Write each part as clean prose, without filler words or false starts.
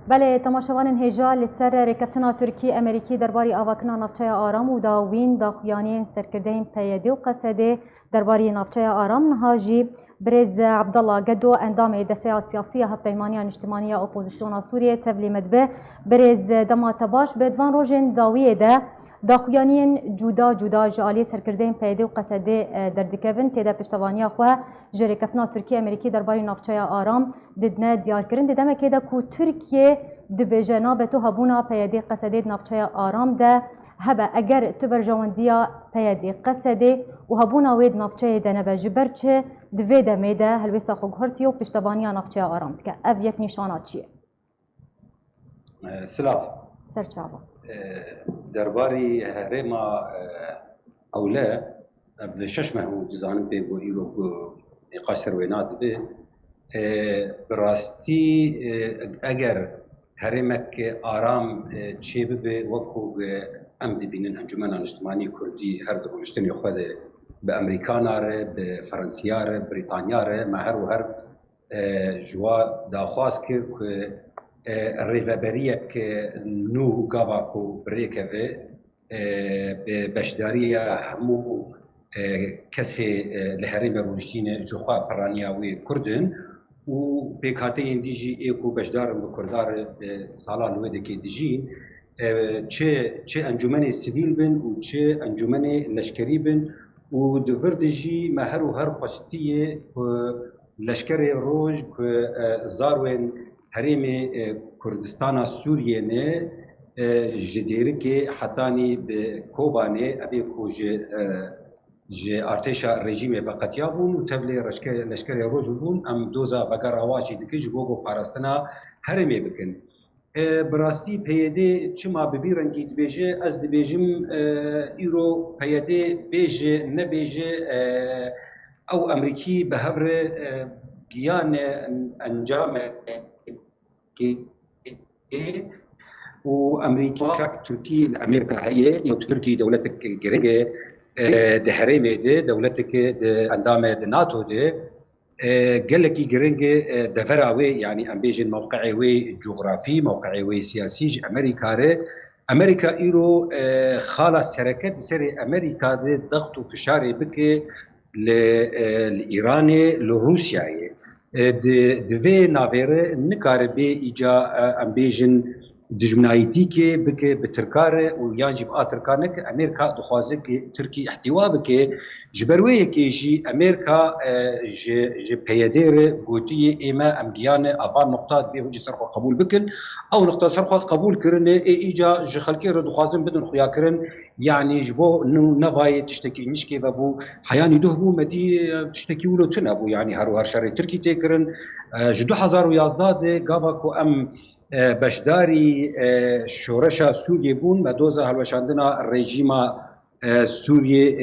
بله تماشاوان هیجا لسر رکبتنا ترکی امریکی درباری آواکنا نافچه آرام و داوین داخویانین سرکردین پیدی و قصده درباری نافچه آرام نهاجی برز عبدالله قدو اندام دسته سیاسیه هفپیمانیان اجتماعیه اپوزیسیون سوریه تبلیمت به برز دمات باش بدوان روژن داویه ده داخویانین جدا جالی سرکردین پیدی و قصده دردکوین تیده پشتوانیا خواه جرکتنا ترکی امریکی درباری نافچه آرام ددنه دیار کرن ددمه که ده کو ترکیه دبیجه نابتو هبونا پیدی قصده نافچه آرام ده هبه اگر تبرجواندیا پیدی قصده و هبونا وید نافچه ده نبجه برچه دوی دمه ده هلویستا خوگ هرتی و پشتوانیا نافچه آرام که او یک نشانات چیه؟ سلاف سرچاوا درباری هرما اولا في شش مهو دزانم به بو ایرو نقاش سروینات به براستي اگر هرمك آرام چه به وکو ام دبینن انجمن اجتماعی کردی هر دروشتنی خود به امریکاناره به فرانسیاره بریتانیاره ما هر و هر جوا داخواست کرد که ریوبریه که نو گاواکو بریکوه به بشداری همو کسی لهرم روشتین جوخا پرانیاوی کردن و بکاته این دیجی ایکو بشدار بکردار سالان ویده که دیجی چه انجمن سیویل بن و چه انجمن لشکری بن و دور دیجی ما هر و هر خواستیه لشکر روز که زاروین هرم کردستان سوریه نه جدیره که حتانی به کوبانه ابی کوج ارتشا رژیم وقتیا بون و تبلی لشکر روز بون ام دوزا بگر هواچی دکج بوگو پارستنا هرمی بکن براستی پیاده چما به ویرنگی دبیجه از دبیجم ایرو پیاده بیجه نبیجه او امریکی به هفر گیان انجام و امریکا تركي امريكا هي تركي دولتك جريجه دهريمه دي دولتك اندام الناتو دي قال لك جريجه دفراوي يعني امبيجن موقعي وي جغرافي موقعي وي سياسي امريكا ايرو خالص شركات سري امريكا دي ضغط وفشاري بك لايران لروسيا دوی ناویره نکاره به ایجا امبیجن دجمنایتی که بکه بترکاره و یا جیب آترکانه که امریکا دخوازه که ترکی احتوا بکه جبرویه که جی امریکا جی پیادیر گوتی ایما امگیان افان نقطات به هجی سرخوا قبول بکن او نقطه سرخوا قبول کرن ایجا جی خلکی رو دخوازن بدن خویا کرن یعنی جبو نوای تشتکی نشکی و بو حیانی ده بو مدی تشتکی ولو تنبو یعنی هر و هر شر ترکی تکرن جدو 2011 گاوا کو ام بشداری شورش سوریه بون و دوزا هلوشاندنا رژیم سوریه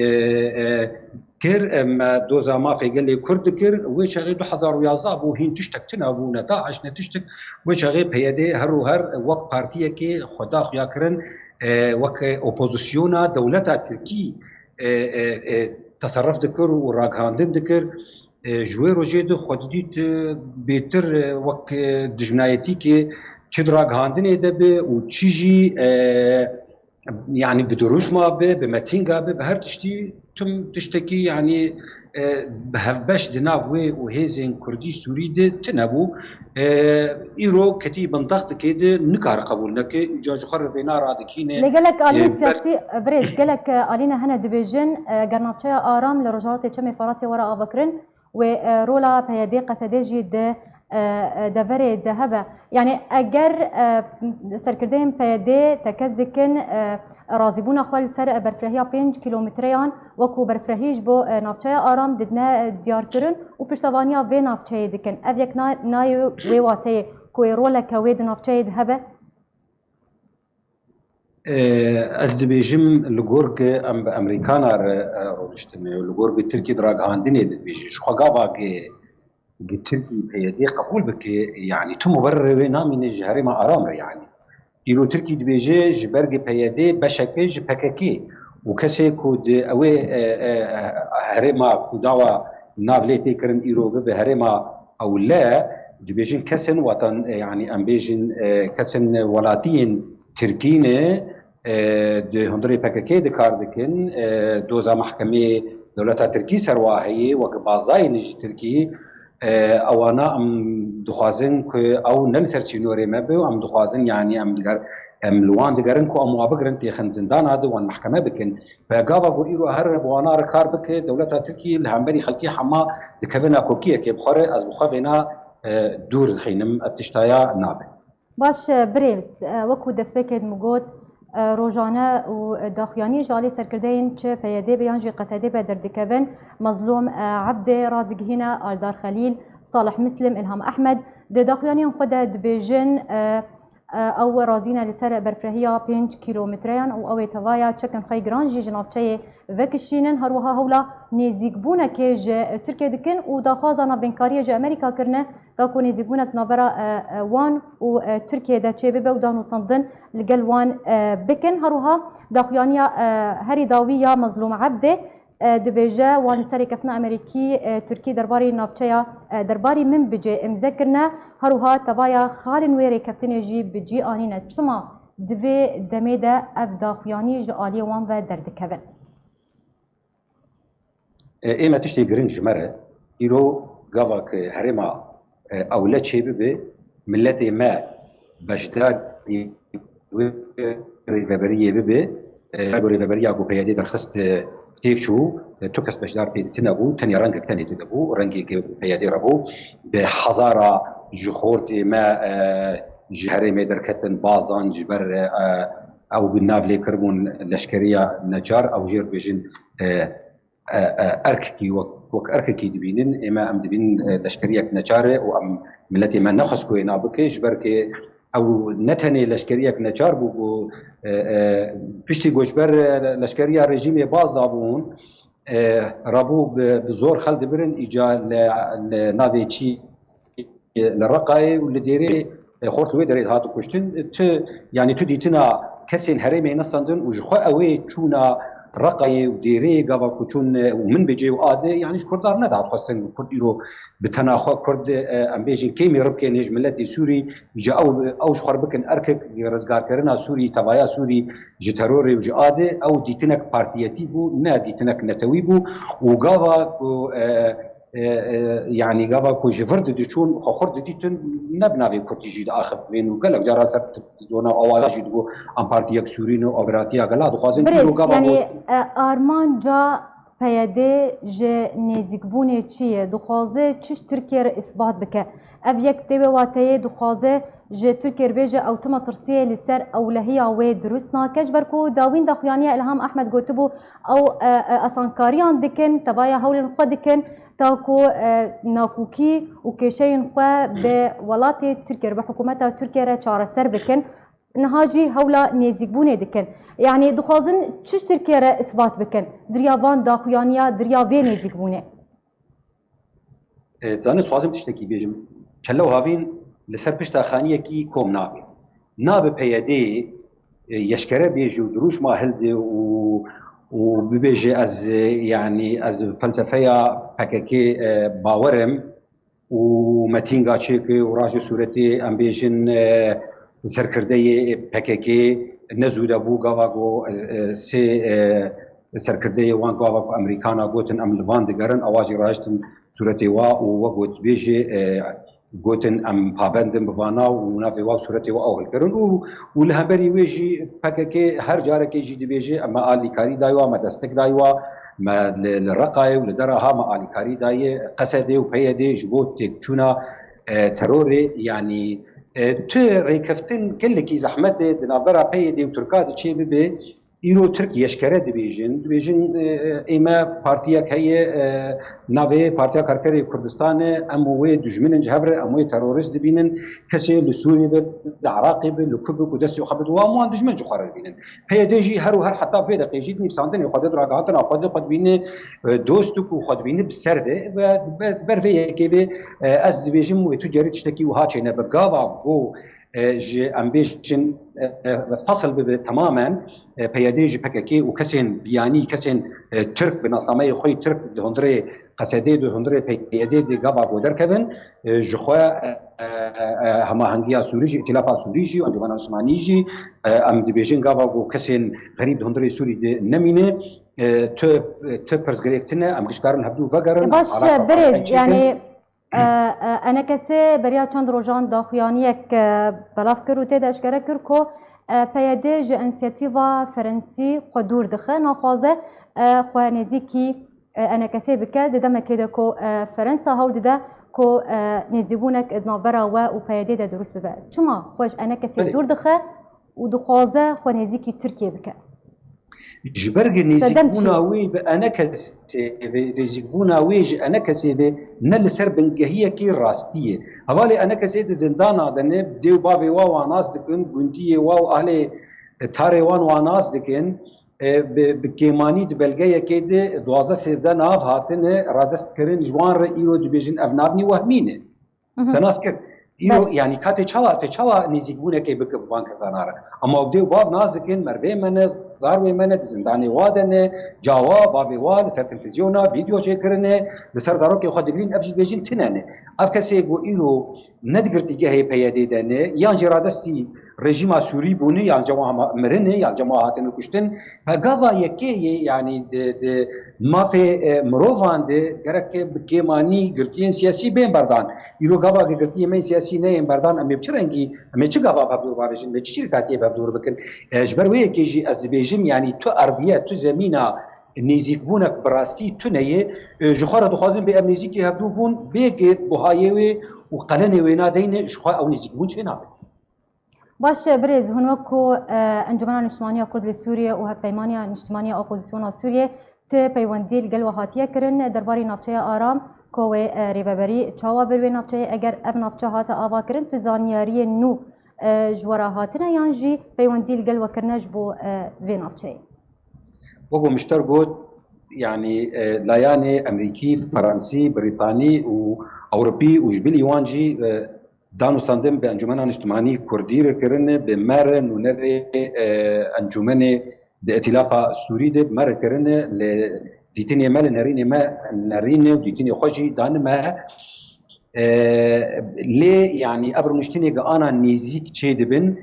کر دوزا ما فیگلی کرد کر و چاقی 2011 بو هین تشتک تنبو نتاعش نتشتک و چاقی پیاده هر و هر وقت پارتیه که خدا خویا کرن وقت اپوزیسیونا دولتا ترکی تصرف دکر و راگهاندن دکر جوی روژه دو خود دید بهتر وقت دجمنایتی که چه راگهاندن دبه و چیجی يعني بدروش ما به متين قابه بهر تشتي تم تشتكي يعني بهفبش دناوي وهيزين كردي سوري دي تنبو ايرو كتيب ضغط كده نكار قبول نك جاج خرب بينا رادكينه لقالك الين سياسي بريز قالك الينا هنا ديفيجن قرناطشيا ارام لرجالات تشمي فراتي وراء بكرن ورولا بيدي قسدجي ده دفري ذهبه يعني اگر سرکردن پیاده تکزدکن رازبون خال سر برفرهیا 5 کیلومتریان وکو برفرهیج بو نافچه آرام ددنا دیار کرن و پشتوانیا و نافچه دکن اف یک نای وی واته کوی رولا کوید نافچه ذهبه از دبیجم لگورگ ام امریکانا رولشتمه لگورگ ترکی دراگ هاندنه دبیجی شخواگاوا تركي بيدي قبول بك يعني تو مبرر نامي نجهري مع ارامر يعني يلو تركي دبيجي جبرجي بيدي بشكل جبككي وكسي كود اوي هرما كوداوا نافليتي كرن ايرو بهرما او لا دبيجن كسن وطن يعني ام بيجن كسن ولاتين تركينه دي هندري بككي دكار دكن دوزا محكمه دولتا تركي سرواهي وكبازاي نج تركي اوانا ام دخوازن او نلسر سينوري مبو ام دخوازن يعني ام لوان دگرن کو ام وابگرن تي خن زندان هذا وان محكمه بكن فقاوا بو ايرو هرب وانا ركار بك دولتا تركي الهمبري خلقي حما دكفنا كوكيه كي بخره از بخوينا دور الخينم ابتشتايا نابه باش بريمس وكو دسبكد مگوت روزانه و داخیانی جالی سرکردین چه پیاده بیان جی قصیده به دردکوین مظلوم عبد رادگهینا آلدار خلیل صالح مسلم الهام احمد ده داخیانی خود دبیجن او رازینا لسر برفرهیا 5 کیلومتریان او توایا چکن خی گرانجی جنافچه وکشینن هروها هولا نزیک بونه که ترکیه دکن و داخوازانا بینکاری جه امریکا کرنه داکو نزیک بونه نابرا وان و ترکیه دا چه ببه و دانو صندن لگل وان بکن هروها داخیانیا هری داویا مظلوم عبده دبیجه وان سری کفنا امریکی ترکی درباری نافچه درباری من بجه امذکرنه هروها توایا خالن ویری کفتنه جی بجی آنینه چما دوی دمیده اف داخیانی جالی وان و دردکوین ايما تشتي جرينج مره يرو غافاك هرما اولا تشي بي ملتي ما بشدار ريفابريه بي ريفابريه اكو بيادي درخست تيكشو توكس بشدار تنبو تاني رنگ تاني تنبو رنگي بيادي ربو بحزاره جخورتي ما جهري ما دركتن بازان جبر او بالنافلي كربون لشكريه نجار او جير بيجن ارككي وك ارككي دبينن اما ام دبين لشكريه نجاره وام ملتي ما نخص كوينا بكيش بركي او نتني لشكريه نجار بو بيشتي جوجبر لشكريه ريجيم بازابون رابو بزور خلد برن اجا لنافيتشي للرقاي والديري خورت وي دريت هاتو كشتن يعني تديتنا كسين هرمي نصندن وجخو اوي تشونا رقاي وديري قبا كوتون ومن بيجي وادي يعني كردار ندعو خاصة كرد يرو بتناخو كرد ام بيجي كيمي ربكي نيج ملتي سوري جا او شخر بكن اركك رزقار كرنا سوري تبايا سوري جي تروري وجي ادي او ديتنك بارتياتي بو نا ديتنك نتوي بو وقابا يعني قابا كو جفرد ديتون خورد ديتن نبناوي كردي جيد اخر بين وقالك جارات سر تلفزيون او جيد بو ام بارتياك سورينو او براتيا قال دو خوازن يعني ارمان جا پیاده ج نزیکبونه چیه دخوازه چش ترکیه اثبات بکه اب یک تیوه واتیه دخوازه ج ترکیه بیجه اوتما ترسیه لسر اولهیا و درست ناکش برکو داوین داخیانی الهام احمد گوتبو او اسانکاریان دکن تبایا هول خود دکن تاكو ناكوكي وكيشين خوا بولات تركيا بحكومتها تركيا چاره سر بكن نهاجي هولا نيزيكبونه دكن يعني دخوازن تشش تركيا اثبات بكن دريابان داخيانيا دريابي نيزيكبونه زانس خوازم تشتكي بيجم چلو هاوين لسر پشتا خانيه کی کوم نابه پیاده يشكره بيجو دروش ما هلده وبيجي از يعني از فلسفه بككي باورم ومتينغا تشيكي وراجي صورتي ام بيجن سركردي بككي نزود ابو غاغو سي سركردي وان غاغو امريكانا غوتن ام لبان دغرن اواجي راجتن صورتي وا وغوت بيجي گوتن ام پابندم بوانا و نافی واو صورتی و اول کرن و لهبری ویجی پکه هر جاره که جدی بیجی اما آلی کاری دایوا ما دستک دایوا ما للرقای و لدرها ما آلی کاری دای قصده و پیده جبوت تکچونا ترور يعني تريكفتن كلكي زحمت دنابرا پیده و ترکات چی ببه ایرو ترک یشکره دبیجن ایما پارتیاک هی ناوی پارتیا کارکری کردستان اموی دجمن جهبر اموی تروریست دبینن کسی لسوری به العراقی به لکوب کدسی و خبر دوام دجمن جو قرار بینن پیدایشی هر و هر حتی فیدا قیجید نیفساندن خود دراغاتن خود بینه دوستو خود بینه بسرده و بروی که به از دبیجن مو تجاری تشتکی و هاچینه بگاوا گو جي امبيشن فصل تماما بياديج بككي وكسن بياني كسن ترك بنظامي خوي ترك هندري قصدي هندري بيادي غافا بودر كيفن جخوا هما هنگيا سوريجي ائتلاف سوريجي وانجمان عثمانيجي ام دي بيجين غافا وكسن غريب هندري سوري نمينه تو برزغريكتنا ام كشكارن هبدو فغرن باش برز يعني انا کسی بریا چند روزان داخویانیک بلاف کرد و تیده اشکره کرد که پیاده جه انسیاتیوا فرنسی قدور دخه نخوازه خواه نزیکی انا کسی بکه دیده مکیده که فرنسا هاو دیده که نزیبونک ادنابرا و پیاده ده درست ببه چما خوش انا کسی دور دخه و دخوازه خواه نزیکی ترکیه بکه جبرگ نزیکبوناوی به انا کسی نزیکبوناوی انا کسی به نل سر بنگهیه کی راستیه حوالی انا کسی ده زندان آدنه دیو باوی واناس دکن گندی و اهل تاریوان واناس دکن بکیمانی د بلگه کی ده 12 ناف هاتنه رادست کرن جوان را ایرو دبیجن افنافنی وهمینه تناس کرد ایرو یعنی کاتی چاوا نزیکبونه کی بک بانک زاناره اما دیو باو نازکن مروه منه زاروی منه زندانی وادنه جاوا باوی واد سر تلویزیونا ویدیو چکرنه لسر زارو که خود دگرین افجی بیجین تنانه اف کسی گو ایرو ندگرتی گه پیاده دنه یان جرادستی رژیم سوری بونه یان جماعه مرنه یان جماعه هاتن کشتن فگاوا یکی یعنی مافی مروان ده گرک بکیمانی گرتین سیاسی بین بردان ایرو گاوا گرتی من سیاسی نه بردان امی بچرنگی امی چه گاوا بابدور بارشین به چه شرکتی بابدور بکن جبروی کی جی از بیجم یعنی تو ارضیه تو زمینا نزیک بونک براستی تو نه جخوره دخوازم به امنیزی که هبدو بون بیگ بهایه و قلن وینا دین جخواه او نزیک بون چه نابه باش برز هنوكو انجمن الاجتماعية كرد لسوريا و هبيمانيا الاجتماعية اوبوزيسيون سوريا ت بيوندي القلوة هاتية كرن درباري نافچه آرام كوي ريبابري چاوا بروي نافچه اگر اب نافچه هاتا آوا كرن تو زانياري نو جوارا هاتنا يانجي بيوندي القلوة كرنج بو في نافچه وهو مشتر قد يعني لاياني امريكي فرنسي بريطاني واوروبي وجبلي وانجي دانو ساندم به انجمن اجتماعی کردی را کرنه به مر نونر انجمن ائتلاف سوری ده مر کرنه ل دیتنی مال نرینه و دیتنی خوشی دان ما لی يعني ابر نشتنی گانا نزیک چه دبن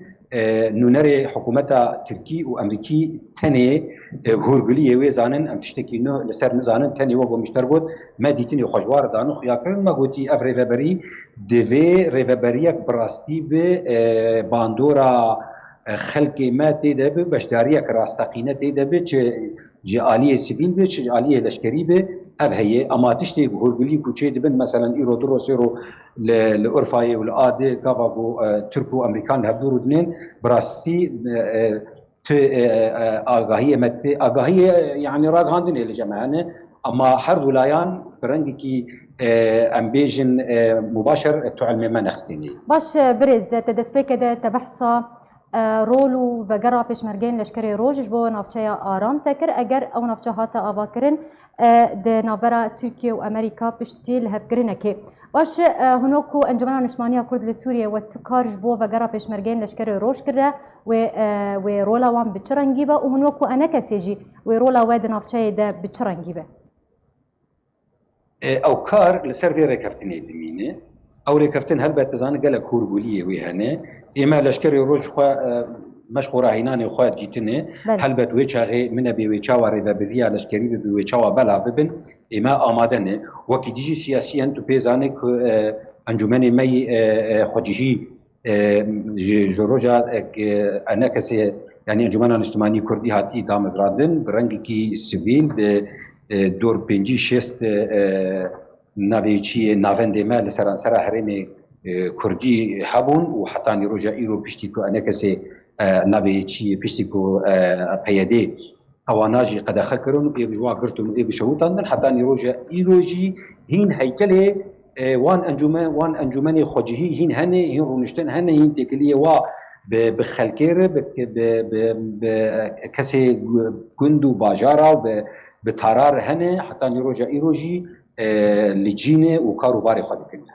نونر حکومت ترکی و امریکی تنه هورگلی و زانن ام تشتکی نو لسر نزانن تنه و مشتر بود ما دیتنی خوشوار دانو خیا کرن ما گوتی اف ریوبری دوی ریوبریک براستی به باندورا خلقی ما تیده به بشداریک راستقینه تیده به چه جالیه سیویل به چه جالیه لشکری به اف هیه اما تشتی هورگلی کوچه دبن مثلا ایرو درو سیرو لعرفای و العاده کافاگو ترکو امریکان هفدور دنین براستی آگاهی مت آگاهی يعني راغاندن الجماعه اما هر ولايان برنگی کی امبيجن مباشر تعلم ما نخسيني باش برز تدسبيك ده تبحثا رولو بقرا بيشمرجين لشكري روج بو نافچه آرام تكر اگر او نافچه هاتا آواكرن ده نابرا تركيا وامريكا بشتي لهبكرنكي باش هنوكو انجمن الاجتماعية كرد لسوريا وتكارج بو بقرا بيشمرجين لشكري روج كره و رولا وان بتشرنجيبه وهنوكو انا كسيجي و رولا واد نافچه ده بتشرنجيبه او كار لسر في ركفتني دمينه او ركفتن هل بتزان قال كورغوليه وهنا اما لشكري روج خو مشغوره هيناني خو ديتنه هل بت ويچاغي من بي ويچاوا ريبابريا لشكري بي ويچاوا بلا ببن اما امادنه وكي ديجي سياسيا تو بيزانك انجمن مي خجيهي جروجا انا كسي يعني انجمن الاجتماعي كردي هاتي دامزرادن برنگي سيفيل ب دور بنجي شست ناویچی ناوندی ما لسرانسر حرم کردی هبون و حتی نیروجا ایرو پشتی کو انکسی ناویچی پشتی کو پیاده اواناجی قد خکرون یک جوا گرتون یک شوتان حتی نیروجا ایروجی هین هیکله وان انجمن خوجهی هین هنه هین رونشتن هنه هین تکلیه و بخلکره بکسی گندو باجارا و بتارار هنه حتی نیروجا ایروجی لجینه و کاروباری خود کنه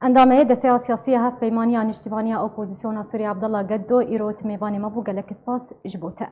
اندامه دسته سیاسی هف پیمانی نیشتیبانی اپوزیسیون سوریه عبدالله گدو ایروت میوانی مبو گلک سپاس جبوته